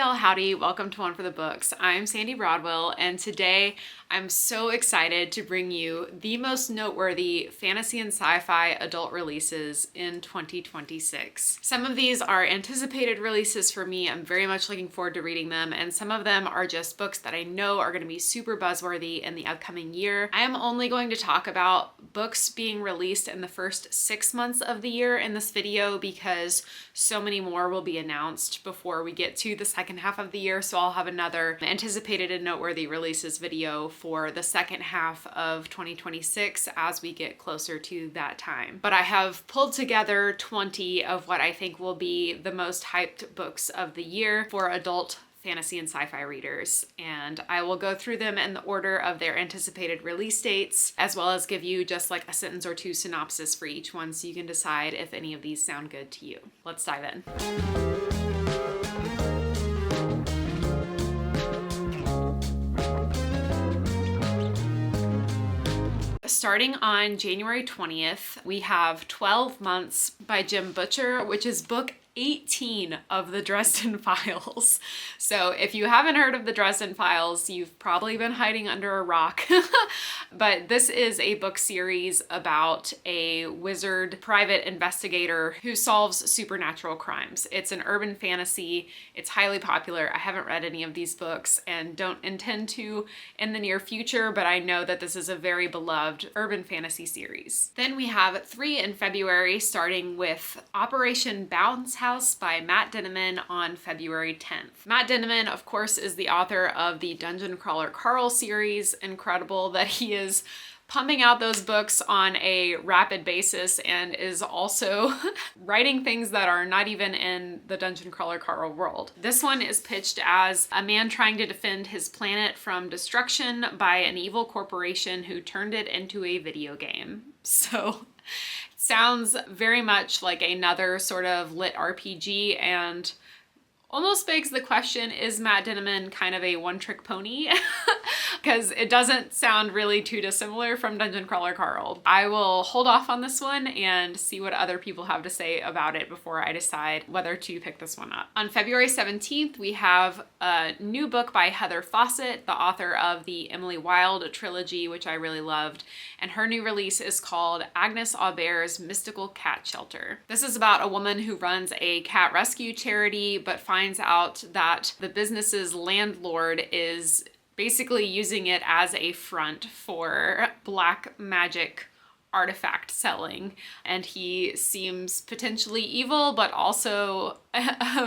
y'all, howdy, welcome to One for the Books. I'm Sandy Broadwell, and today I'm so excited to bring you the most noteworthy fantasy and sci-fi adult releases in 2026. Some of these are anticipated releases for me. I'm very much looking forward to reading them, and some of them are just books that I know are going to be super buzzworthy in the upcoming year. I am only going to talk about books being released in the first 6 months of the year in this video because so many more will be announced before we get to the second half of the year, so I'll have another anticipated and noteworthy releases video for the second half of 2026 as we get closer to that time. But I have pulled together 20 of what I think will be the most hyped books of the year for adult fantasy and sci-fi readers, and I will go through them in the order of their anticipated release dates, as well as give you just like a sentence or two synopsis for each one so you can decide if any of these sound good to you. Let's dive in. Starting on January 20th, we have 12 Months by Jim Butcher, which is book 18 of the Dresden Files. So if you haven't heard of the Dresden Files, you've probably been hiding under a rock. But this is a book series about a wizard private investigator who solves supernatural crimes. It's an urban fantasy. It's highly popular. I haven't read any of these books and don't intend to in the near future, but I know that this is a very beloved urban fantasy series. Then we have 3 in February, starting with Operation Bounce House by Matt Dinniman on February 10th. Matt Dinniman, of course, is the author of the Dungeon Crawler Carl series. Incredible that he is pumping out those books on a rapid basis and is also writing things that are not even in the Dungeon Crawler Carl world. This one is pitched as a man trying to defend his planet from destruction by an evil corporation who turned it into a video game. So sounds very much like another sort of lit RPG and almost begs the question, is Matt Dinniman kind of a one-trick pony? Because it doesn't sound really too dissimilar from Dungeon Crawler Carl. I will hold off on this one and see what other people have to say about it before I decide whether to pick this one up. On February 17th, we have a new book by Heather Fawcett, the author of the Emily Wilde trilogy, which I really loved, and her new release is called Agnes Aubert's Mystical Cat Shelter. This is about a woman who runs a cat rescue charity, but finds out that the business's landlord is basically using it as a front for black magic artifact selling, and he seems potentially evil but also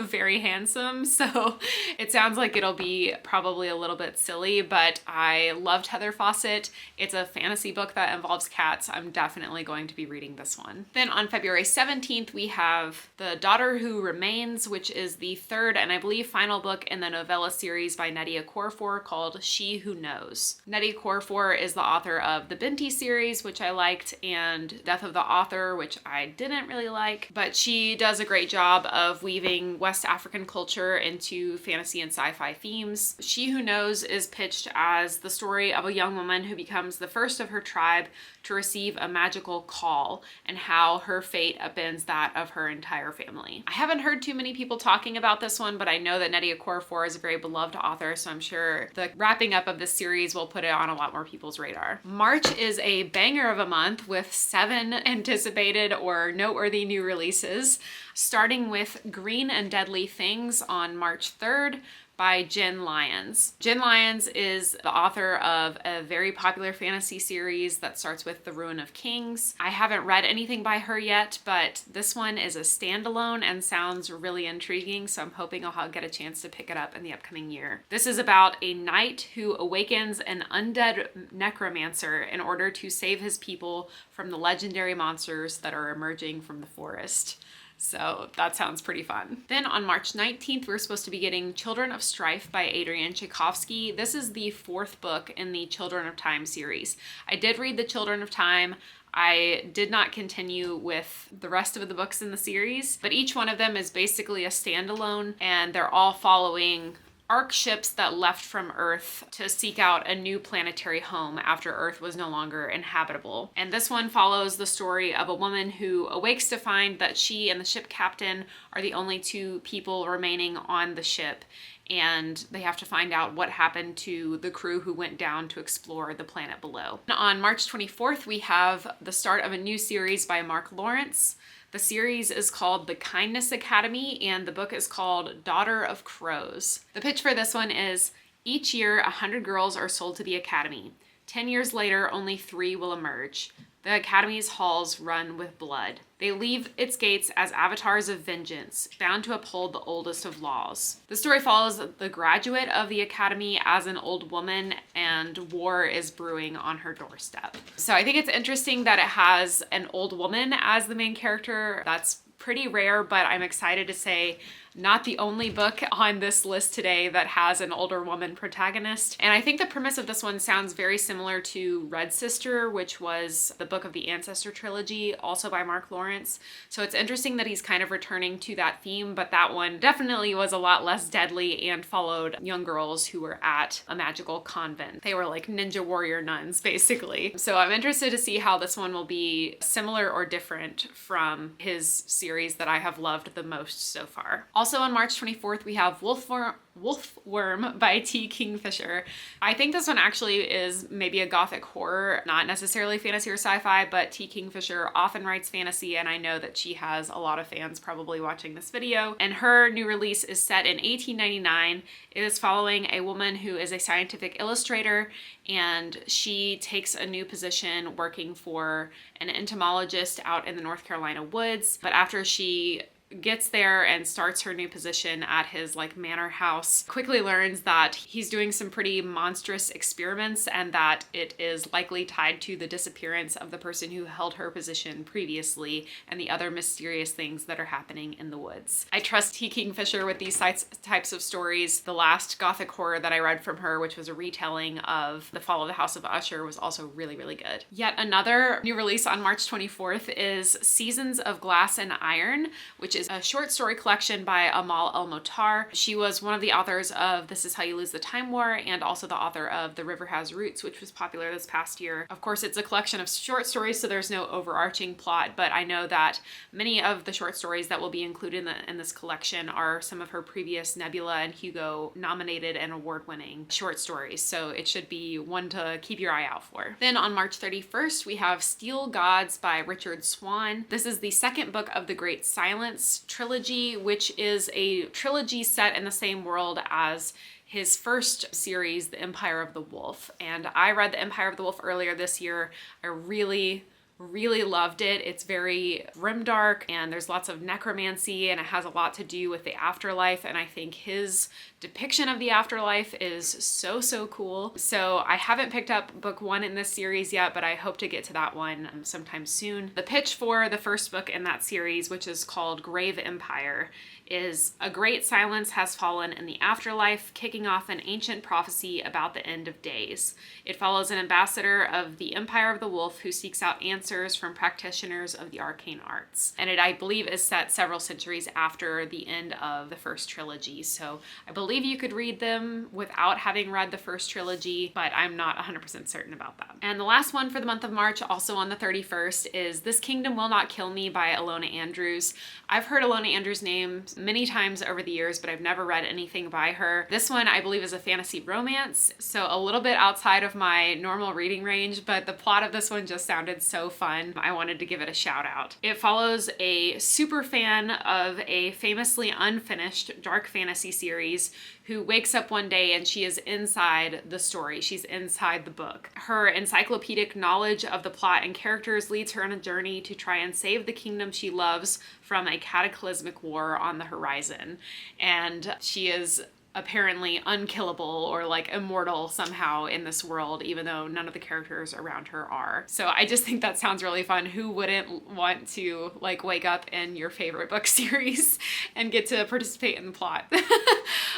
very handsome, so it sounds like it'll be probably a little bit silly, but I loved Heather Fawcett. It's a fantasy book that involves cats. I'm definitely going to be reading this one. Then on February 17th, we have The Daughter Who Remains, which is the third and I believe final book in the novella series by Nnedi Okorafor called She Who Knows. Nnedi Okorafor is the author of the Binti series, which I liked, and Death of the Author, which I didn't really like, but she does a great job of weaving West African culture into fantasy and sci-fi themes. She Who Knows is pitched as the story of a young woman who becomes the first of her tribe to receive a magical call and how her fate upends that of her entire family. I haven't heard too many people talking about this one, but I know that Nnedi Okorafor is a very beloved author, so I'm sure the wrapping up of this series will put it on a lot more people's radar. March is a banger of a month with 7 anticipated or noteworthy new releases, starting with Green and Deadly Things on March 3rd by Jen Lyons. Jen Lyons is the author of a very popular fantasy series that starts with The Ruin of Kings. I haven't read anything by her yet, but this one is a standalone and sounds really intriguing, so I'm hoping I'll get a chance to pick it up in the upcoming year. This is about a knight who awakens an undead necromancer in order to save his people from the legendary monsters that are emerging from the forest. So that sounds pretty fun. Then on March 19th, we're supposed to be getting Children of Strife by Adrian Tchaikovsky. This is the 4th book in the Children of Time series. I did read the Children of Time. I did not continue with the rest of the books in the series, but each one of them is basically a standalone, and they're all following Ark ships that left from Earth to seek out a new planetary home after Earth was no longer inhabitable. And this one follows the story of a woman who awakes to find that she and the ship captain are the only two people remaining on the ship, and they have to find out what happened to the crew who went down to explore the planet below. On March 24th, we have the start of a new series by Mark Lawrence. The series is called The Kindness Academy, and the book is called Daughter of Crows. The pitch for this one is, each year 100 girls are sold to the academy. 10 years later, only 3 will emerge. The academy's halls run with blood. They leave its gates as avatars of vengeance, bound to uphold the oldest of laws. The story follows the graduate of the academy as an old woman, and war is brewing on her doorstep. So I think it's interesting that it has an old woman as the main character. That's pretty rare, but I'm excited to say not the only book on this list today that has an older woman protagonist. And I think the premise of this one sounds very similar to Red Sister, which was the book of the Ancestor trilogy, also by Mark Lawrence. So it's interesting that he's kind of returning to that theme, but that one definitely was a lot less deadly and followed young girls who were at a magical convent. They were like ninja warrior nuns, basically. So I'm interested to see how this one will be similar or different from his series that I have loved the most so far. Also on March 24th, we have Wolfworm by T. Kingfisher. I think this one actually is maybe a gothic horror, not necessarily fantasy or sci-fi, but T. Kingfisher often writes fantasy, and I know that she has a lot of fans probably watching this video. And her new release is set in 1899. It is following a woman who is a scientific illustrator, and she takes a new position working for an entomologist out in the North Carolina woods. But after she gets there and starts her new position at his like manor house, quickly learns that he's doing some pretty monstrous experiments and that it is likely tied to the disappearance of the person who held her position previously and the other mysterious things that are happening in the woods. I trust T. Kingfisher with these types of stories. The last gothic horror that I read from her, which was a retelling of The Fall of the House of Usher, was also really, really good. Yet another new release on March 24th is Seasons of Glass and Iron, which is a short story collection by Amal El-Motar. She was one of the authors of This Is How You Lose the Time War and also the author of The River Has Roots, which was popular this past year. Of course, it's a collection of short stories, so there's no overarching plot, but I know that many of the short stories that will be included in this collection are some of her previous Nebula and Hugo nominated and award-winning short stories, so it should be one to keep your eye out for. Then on March 31st, we have Steel Gods by Richard Swan. This is the second book of the Great Silence trilogy, which is a trilogy set in the same world as his first series, The Empire of the Wolf. And I read The Empire of the Wolf earlier this year. I really loved it. It's very grimdark and there's lots of necromancy and it has a lot to do with the afterlife, and I think his depiction of the afterlife is so cool. So I haven't picked up book 1 in this series yet, but I hope to get to that one sometime soon. The pitch for the first book in that series, which is called Grave Empire, is a great silence has fallen in the afterlife, kicking off an ancient prophecy about the end of days. It follows an ambassador of the Empire of the Wolf who seeks out answers from practitioners of the arcane arts. And it, I believe, is set several centuries after the end of the first trilogy. So I believe you could read them without having read the first trilogy, but I'm not 100% certain about that. And the last one for the month of March, also on the 31st, is This Kingdom Will Not Kill Me by Ilona Andrews. I've heard Ilona Andrews' name many times over the years, but I've never read anything by her. This one I believe is a fantasy romance, so a little bit outside of my normal reading range, but the plot of this one just sounded so fun. I wanted to give it a shout out. It follows a super fan of a famously unfinished dark fantasy series who wakes up one day and she is inside the story. She's inside the book. Her encyclopedic knowledge of the plot and characters leads her on a journey to try and save the kingdom she loves from a cataclysmic war on the horizon. And she is apparently unkillable or like immortal somehow in this world, even though none of the characters around her are. So I just think that sounds really fun. Who wouldn't want to like wake up in your favorite book series and get to participate in the plot?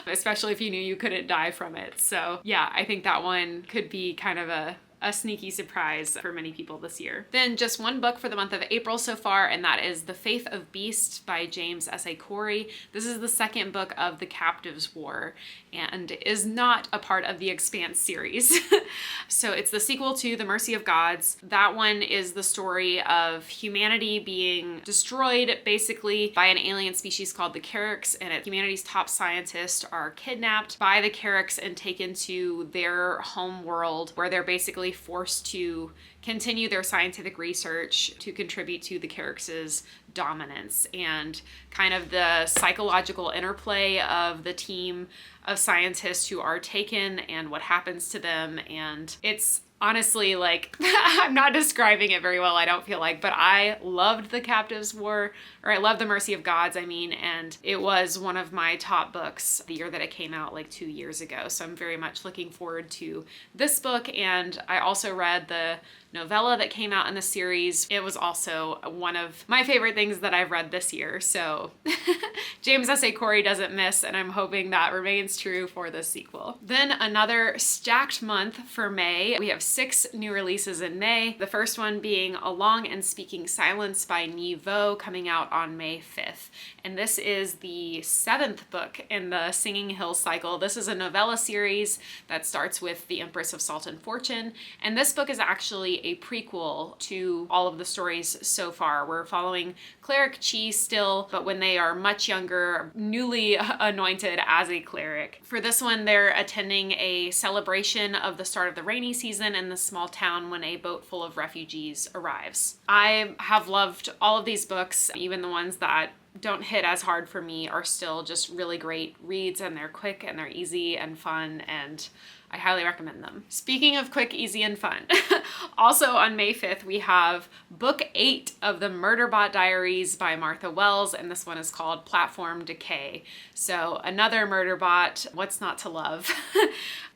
Especially if you knew you couldn't die from it. So yeah, I think that one could be kind of a a sneaky surprise for many people this year. Then just one book for the month of April so far, and that is The Faith of Beasts by James S.A. Corey. This is the second book of the Captives' War and is not a part of the Expanse series. So it's the sequel to The Mercy of Gods. That one is the story of humanity being destroyed basically by an alien species called the Carricks, and humanity's top scientists are kidnapped by the Carricks and taken to their home world, where they're basically forced to continue their scientific research to contribute to the Carricks' dominance, and kind of the psychological interplay of the team of scientists who are taken and what happens to them. And it's honestly, like, I'm not describing it very well, I don't feel like, but I loved The Captives' War, or I loved The Mercy of Gods, and it was one of my top books the year that it came out, like 2 years ago. So I'm very much looking forward to this book. And I also read the novella that came out in the series. It was also one of my favorite things that I've read this year. So James S.A. Corey doesn't miss, and I'm hoping that remains true for the sequel. Then another stacked month for May. We have 6 new releases in May. The first one being A Long and Speaking Silence by Nhi Vo, coming out on May 5th. And this is the 7th book in the Singing Hills cycle. This is a novella series that starts with The Empress of Salt and Fortune. And this book is actually a prequel to all of the stories so far. We're following Cleric Chi still, but when they are much younger, newly anointed as a cleric. For this one, they're attending a celebration of the start of the rainy season in the small town when a boat full of refugees arrives. I have loved all of these books, even the ones that don't hit as hard for me are still just really great reads, and they're quick and they're easy and fun, and I highly recommend them. Speaking of quick, easy, and fun, also on May 5th, we have book 8 of the Murderbot Diaries by Martha Wells, and this one is called Platform Decay. So another Murderbot, what's not to love?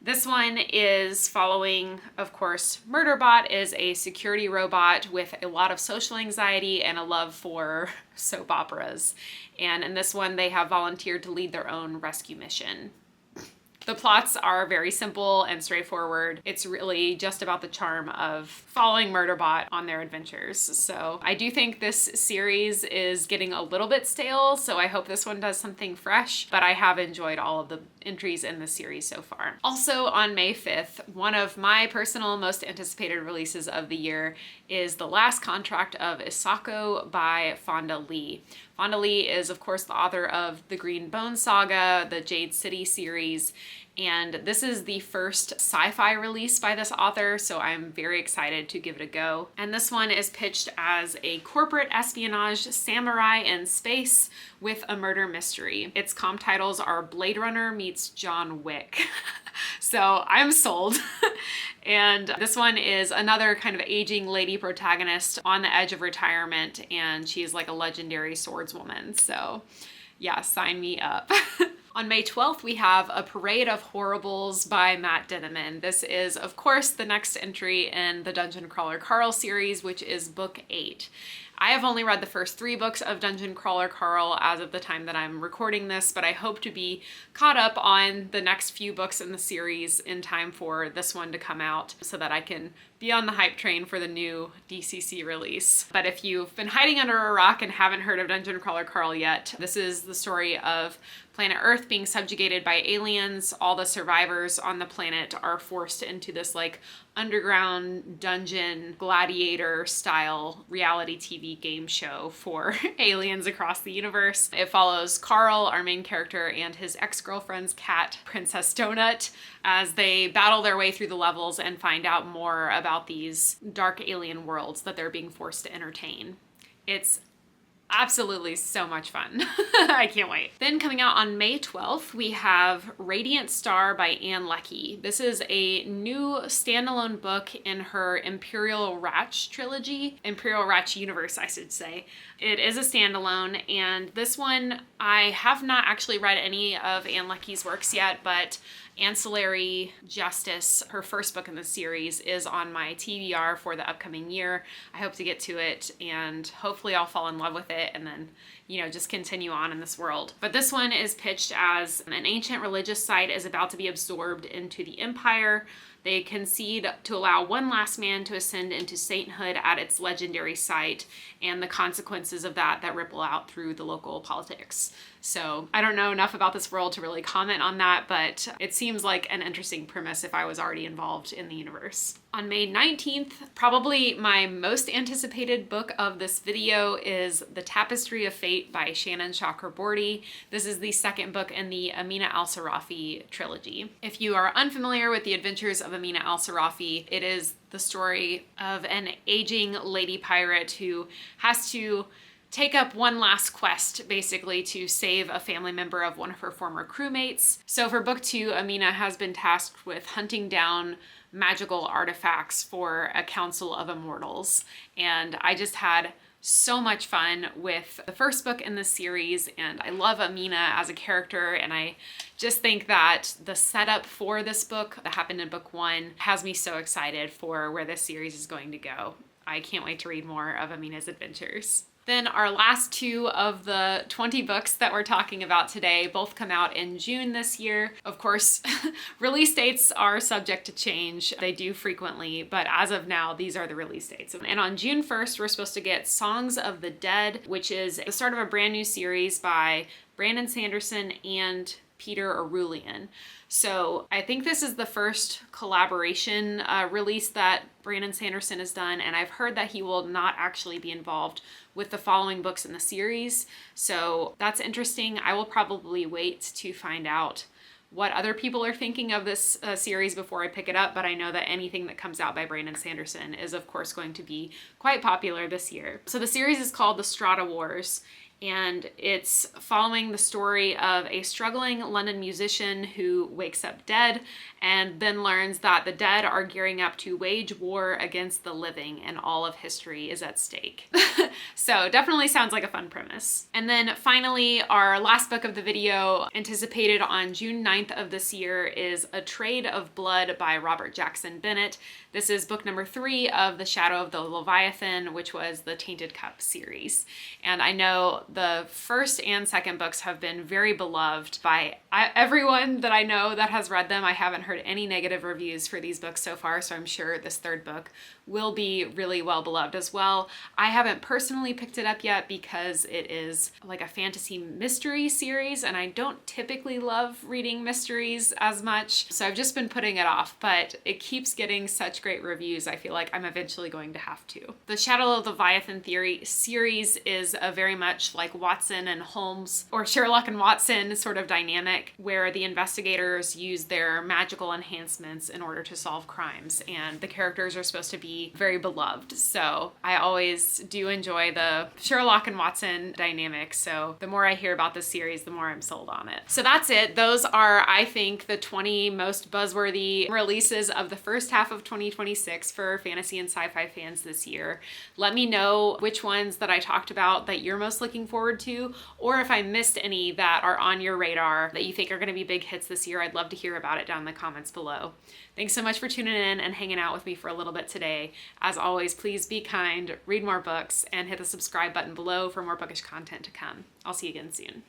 This one is following, of course, Murderbot is a security robot with a lot of social anxiety and a love for soap operas. And in this one, they have volunteered to lead their own rescue mission. The plots are very simple and straightforward. It's really just about the charm of following Murderbot on their adventures. So I do think this series is getting a little bit stale, so I hope this one does something fresh, but I have enjoyed all of the entries in the series so far. Also on May 5th, one of my personal most anticipated releases of the year is The Last Contract of Isako by Fonda Lee. Fonda Lee is, of course, the author of the Green Bone Saga, the Jade City series, and this is the first sci-fi release by this author, so I'm very excited to give it a go. And this one is pitched as a corporate espionage samurai in space with a murder mystery. Its comp titles are Blade Runner meets John Wick. So I'm sold. And this one is another kind of aging lady protagonist on the edge of retirement, and she's like a legendary swordswoman. So yeah, sign me up. On May 12th, we have A Parade of Horribles by Matt Dinneman. This is, of course, the next entry in the Dungeon Crawler Carl series, which is book 8. I have only read the first 3 books of Dungeon Crawler Carl as of the time that I'm recording this, but I hope to be caught up on the next few books in the series in time for this one to come out so that I can be on the hype train for the new DCC release. But if you've been hiding under a rock and haven't heard of Dungeon Crawler Carl yet, this is the story of planet Earth being subjugated by aliens. All the survivors on the planet are forced into this like underground dungeon gladiator style reality TV game show for aliens across the universe. It follows Carl, our main character, and his ex-girlfriend's cat, Princess Donut, as they battle their way through the levels and find out more about these dark alien worlds that they're being forced to entertain. It's absolutely so much fun. I can't wait. Then coming out on May 12th, we have Radiant Star by Ann Leckie. This is a new standalone book in her Imperial Ratch trilogy, Imperial Ratch universe, I should say. It is a standalone, and this one, I have not actually read any of Ann Leckie's works yet, but Ancillary Justice, her first book in the series, is on my TBR for the upcoming year. I hope to get to it, and hopefully I'll fall in love with it bit and then, you know, just continue on in this world. But this one is pitched as an ancient religious site is about to be absorbed into the Empire. They concede to allow one last man to ascend into sainthood at its legendary site, and the consequences of that ripple out through the local politics. So I don't know enough about this world to really comment on that, but it seems like an interesting premise if I was already involved in the universe. On May 19th, probably my most anticipated book of this video is The Tapestry of Fate by Shannon Chakraborty. This is the second book in the Amina al-Sarafi trilogy. If you are unfamiliar with the adventures of Amina al-Sarafi, it is the story of an aging lady pirate who has to take up one last quest, basically, to save a family member of one of her former crewmates. So for book 2, Amina has been tasked with hunting down magical artifacts for a council of immortals. And I just had so much fun with the first book in this series, and I love Amina as a character, and I just think that the setup for this book that happened in book 1 has me so excited for where this series is going to go. I can't wait to read more of Amina's adventures. Then our last 2 of the 20 books that we're talking about today both come out in June this year. Of course, release dates are subject to change. They do frequently, but as of now, these are the release dates. And on June 1st, we're supposed to get Songs of the Dead, which is the start of a brand new series by Brandon Sanderson and Peter Arulian. So I think this is the first collaboration release that Brandon Sanderson has done, and I've heard that he will not actually be involved with the following books in the series. So that's interesting. I will probably wait to find out what other people are thinking of this series before I pick it up, but I know that anything that comes out by Brandon Sanderson is of course going to be quite popular this year. So the series is called The Strata Wars, and it's following the story of a struggling London musician who wakes up dead and then learns that the dead are gearing up to wage war against the living and all of history is at stake. So definitely sounds like a fun premise. And then finally, our last book of the video, anticipated on June 9th of this year, is A Trade of Blood by Robert Jackson Bennett. This is book number 3 of The Shadow of the Leviathan, which was the Tainted Cup series. And I know the first and second books have been very beloved by everyone that I know that has read them. I haven't heard any negative reviews for these books so far, so I'm sure this third book will be really well beloved as well. I haven't personally picked it up yet because it is like a fantasy mystery series, and I don't typically love reading mysteries as much, so I've just been putting it off, but it keeps getting such great reviews, I feel like I'm eventually going to have to. The Shadow of the Leviathan theory series is a very much like Watson and Holmes, or Sherlock and Watson sort of dynamic, where the investigators use their magical enhancements in order to solve crimes, and the characters are supposed to be very beloved. So I always do enjoy the Sherlock and Watson dynamic, so the more I hear about this series, the more I'm sold on it. So that's it. Those are, I think, the 20 most buzzworthy releases of the first half of 2026 for fantasy and sci-fi fans this year. Let me know which ones that I talked about that you're most looking forward to, or if I missed any that are on your radar that you think are going to be big hits this year. I'd love to hear about it down in the comments below. Thanks so much for tuning in and hanging out with me for a little bit today. As always, please be kind, read more books, and hit the subscribe button below for more bookish content to come. I'll see you again soon.